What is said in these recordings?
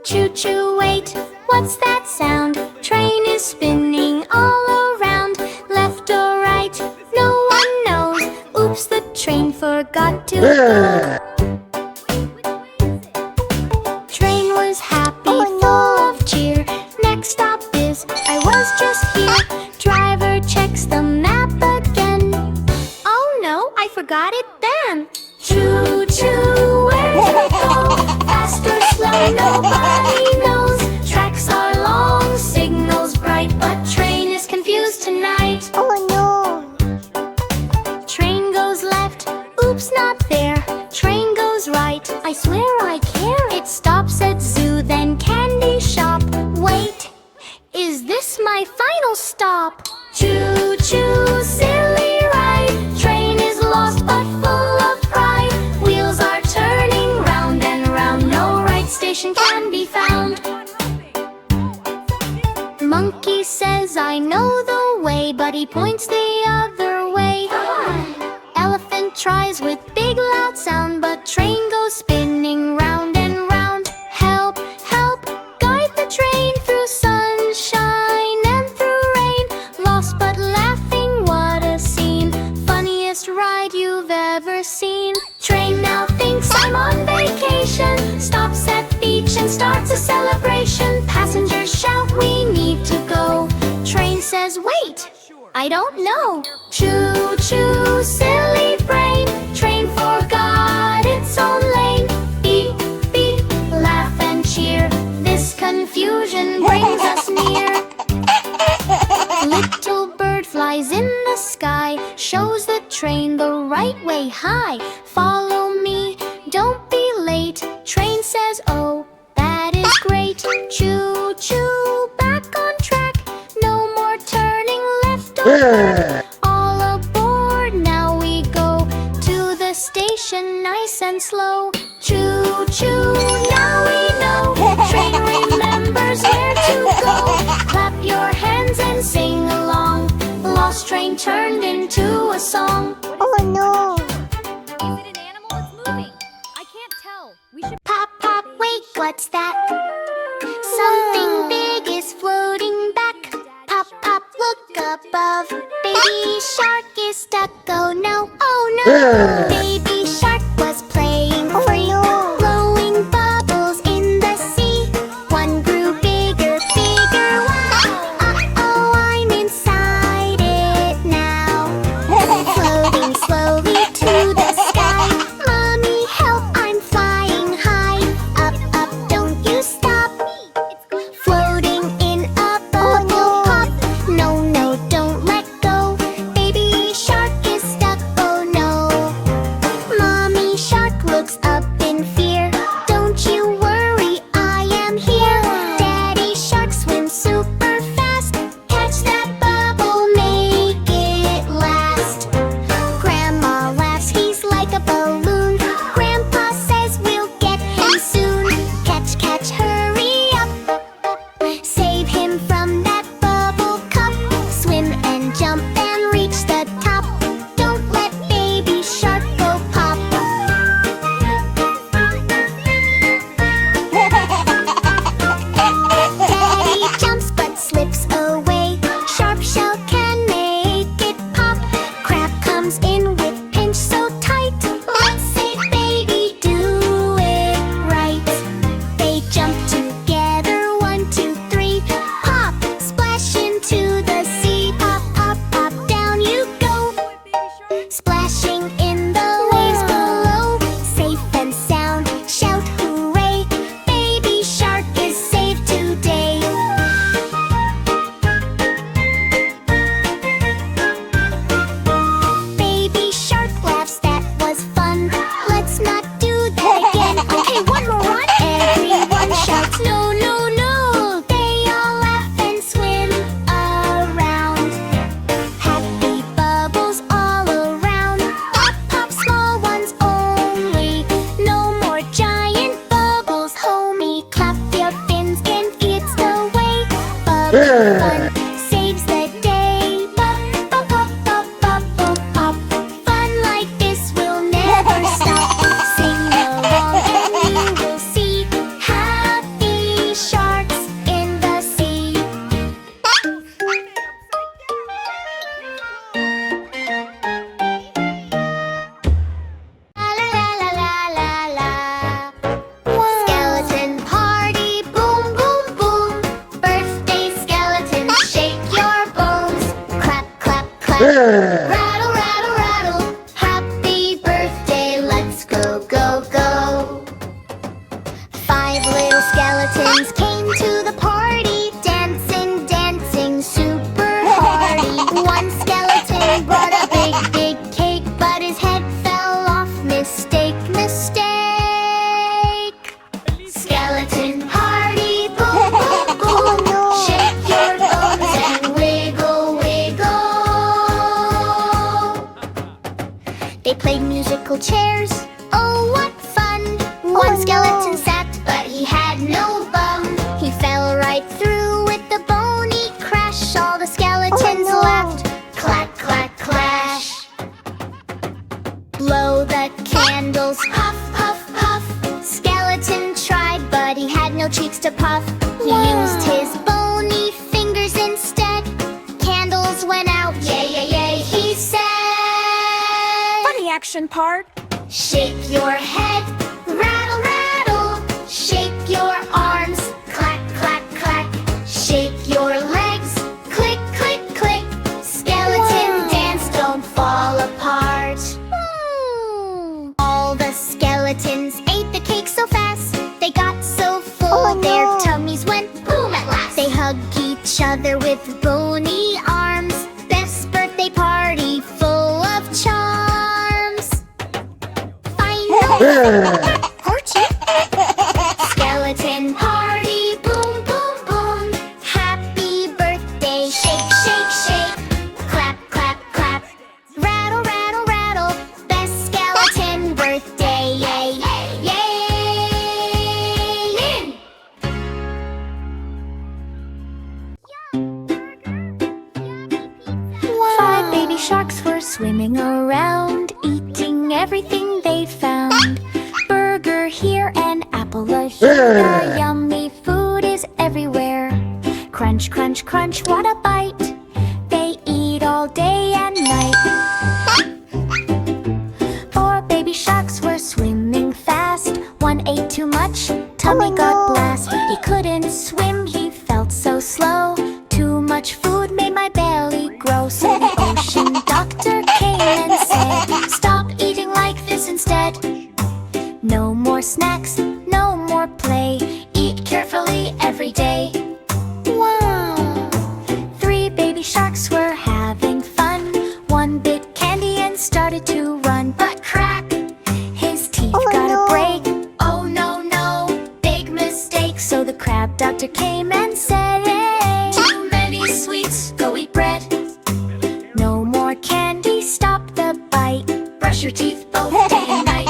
choo choo, wait, what's that sound? Train is spinning all around, left or right, no one knows. Oops, the train forgot to go. Train was happy, full of cheer. Next stop is, I was just here. Driver checks the map again. Oh no, I forgot it then. Choo choo, where did it go? Fast or slow, nobody knows. Tracks are long, signals bright, but train is confused tonight. Oh no! Train goes left, oops, not there. Train goes right, I swear I care. It stops at zoo, then candy shop. Wait, is this my final stop? Choo choo, silly ride. Train is lost but full of pride. Wheels are turning round and round. No right station can be found. Monkey says I know the way, but he points the other way. Elephant tries with big loud sound, but train goes spinning round and round. Help, help, guide the train through sunshine and through rain. Lost but laughing, what a scene. Funniest ride you've ever seen. Train now thinks I'm on vacation, stops at beach and starts a celebration. Passengers shout, we need to go. Train says, wait, I don't know. Choo choo, silly brain. Train forgot its own lane. Beep, beep, laugh and cheer. This confusion brings us near. Little bird flies in the sky, shows the train the right way. High, follow me, don't be late. Train says, oh, that is great. Choo choo, back on track. No more turning left or right. All aboard, now we go to the station nice and slow. Choo choo, now we know. Train remembers where to go. Clap your hands and sing along. Lost train turned into a song. Oh no! Is it an animal? It's moving. I can't tell. We should. Pop, pop, wait, what's that? Something big is floating back. Pop, pop, look above. Baby shark is stuck, oh no, oh no. Baby shark was playing free, blowing bubbles in the sea. One grew bigger, bigger, wow. Uh-oh, I'm inside it now. Floating slowly to the sky. Mommy, help, I'm flying high. Up, up, don't you stop. Floating in a bubble pop. No, no, don't let go. Baby shark is stuck, oh no. Mommy shark looks up in fear. Don't you worry, I am here. Daddy shark swims super fast. Catch that bubble, make it last. Grandma laughs, he's like a balloon. Grandpa says we'll get him soon. Catch, catch, hurry up. Save him from that bubble cup. Swim and jump and reach the top. Don't let baby shark go pop. Daddy jumps but slips away. Sharp shell can make it pop. Crab comes in with pinch so tight. Let's say baby do it right. They jump together, 1, 2, 3. Pop, splash into the sea. Pop, pop, pop, down you go. Splashing in the waves below. Safe and sound, shout hooray. Baby shark is saved today. Baby shark laughs, that was fun. Let's not do that again. Okay, one more run. Everyone shouts, no, no, no. They all laugh and swim around. Happy bubbles all around. Pop, pop, small ones only. No more giant bubbles, homie. Clap your fins and it's the way. Bubble fun saves the day. Pop, pop, pop, pop, pop, pop, pop. Fun like this will never stop. Sing along and you will see. Happy cheeks to puff. He used his bony fingers instead. Candles went out, yay, yay, yay, he said. Funny action part. Shake your head, rattle, rattle. Shake your arms, clack, clack, clack. Shake your legs, click, click, click. Skeleton dance, don't fall apart. All the skeletons ate the cake so fast. They got so full, their tummies went boom at last. They hugged each other with bony arms. Best birthday party full of charms. Skeleton party, boom, boom, boom. Happy birthday, shake, shake, shake. Clap, clap, clap. Rattle, rattle, rattle. Best skeleton birthday, yay, yay, yay. 5 baby sharks were swimming around, eating everything they found. Burger here and apple here. Yummy food is everywhere. Crunch, crunch, crunch, what a bite. They eat all day and night. 4 baby sharks were swimming fast. One ate too much, tummy got blast. He couldn't swim, he felt so slow. Too much food made my belly grow. So the ocean doctor came and said, stop eating like this instead. No more snacks, no more play. Eat carefully every day. Wow! 3 baby sharks were having fun. One bit candy and started to run. But crack! His teeth got a break. Oh no, no, big mistake. So the crab doctor came and said, hey, too many sweets, go eat bread. No more candy, stop the bite. Brush your teeth both day and night.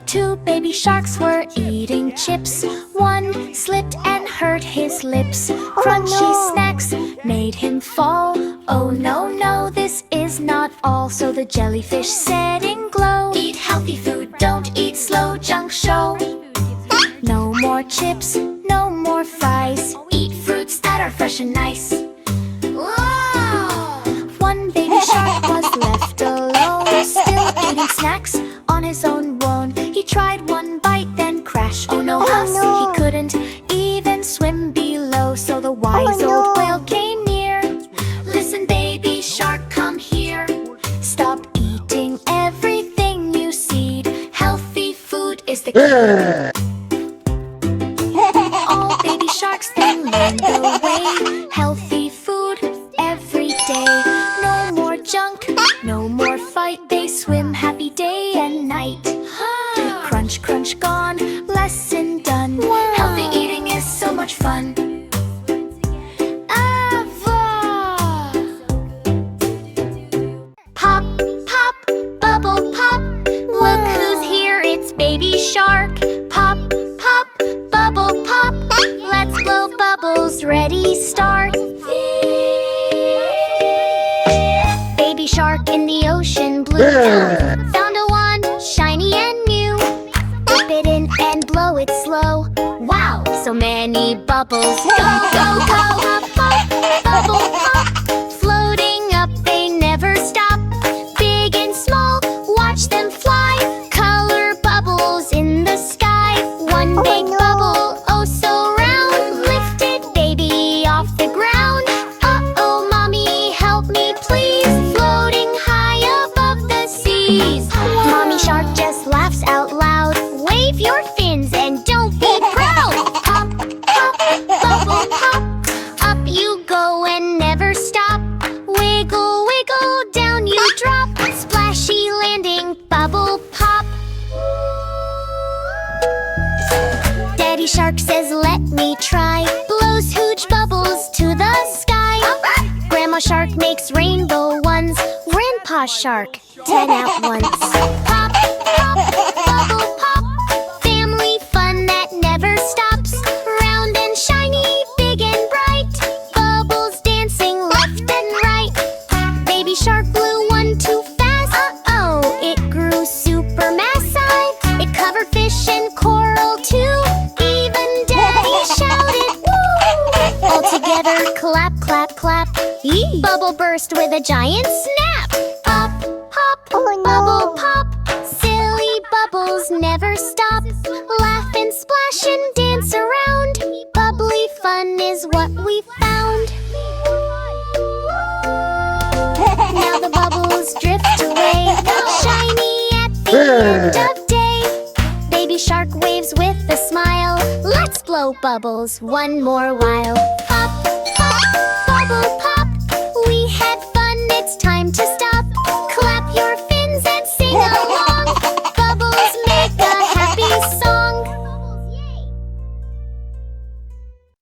2 baby sharks were eating chips. One slipped and hurt his lips. Crunchy snacks made him fall. Oh no, no, this is not all. So the jellyfish said in glow, eat healthy food, don't eat slow junk show. No more chips, no more fries. Eat fruits that are fresh and nice. Whoa! 1 baby shark was left alone, still eating snacks on his own bone. He tried one bite, then crashed. Oh no, huss, he couldn't even swim below. So the wise old whale came near. Listen, baby shark, come here. Stop eating everything you seed. Healthy food is the key. All baby sharks then learned the way. Healthy food every day. No more junk, no more fight. They swim happy day and night. Crunch, crunch, gone, lesson done. Healthy eating is so much fun. Ava! Pop, pop, bubble pop. Look who's here, it's baby shark. Pop, pop, bubble pop. Let's blow bubbles, ready, start. Baby shark in the ocean blue. Found a wand, shiny and new. Dip it in and blow it slow. Wow, so many bubbles. Go, go, go. Pop, pop, bubble pop. Floating up, they never stop. Big and small, watch them fly. Color bubbles in the sky. One big bubble, oh so round. Lifted baby off the ground. Uh-oh, mommy, help me please. Floating high above the seas. Mommy shark just laughs out loud. Wave your fins and don't be proud. Pop, pop, bubble pop. Up you go and never stop. Wiggle, wiggle, down you drop. Splashy landing, bubble pop. Daddy shark says let me try. Blows huge bubbles to the sky. Grandma shark makes rainbow ones. Grandpa shark, 10 at once. Pop, pop, bubble pop. Family fun that never stops. Round and shiny, big and bright. Bubbles dancing left and right. Baby shark blew one too fast. Uh-oh, it grew super massive. It covered fish and coral too. clap, clap, clap. Bubble burst with a giant snap. Pop, pop, bubble pop. Silly bubbles never stop. Laugh and splash and dance around. Bubbly fun is what we found. Now the bubbles drift away, shiny at the end of day. Baby shark waves with a smile. Let's blow bubbles one more while. Pop, pop, bubble pop.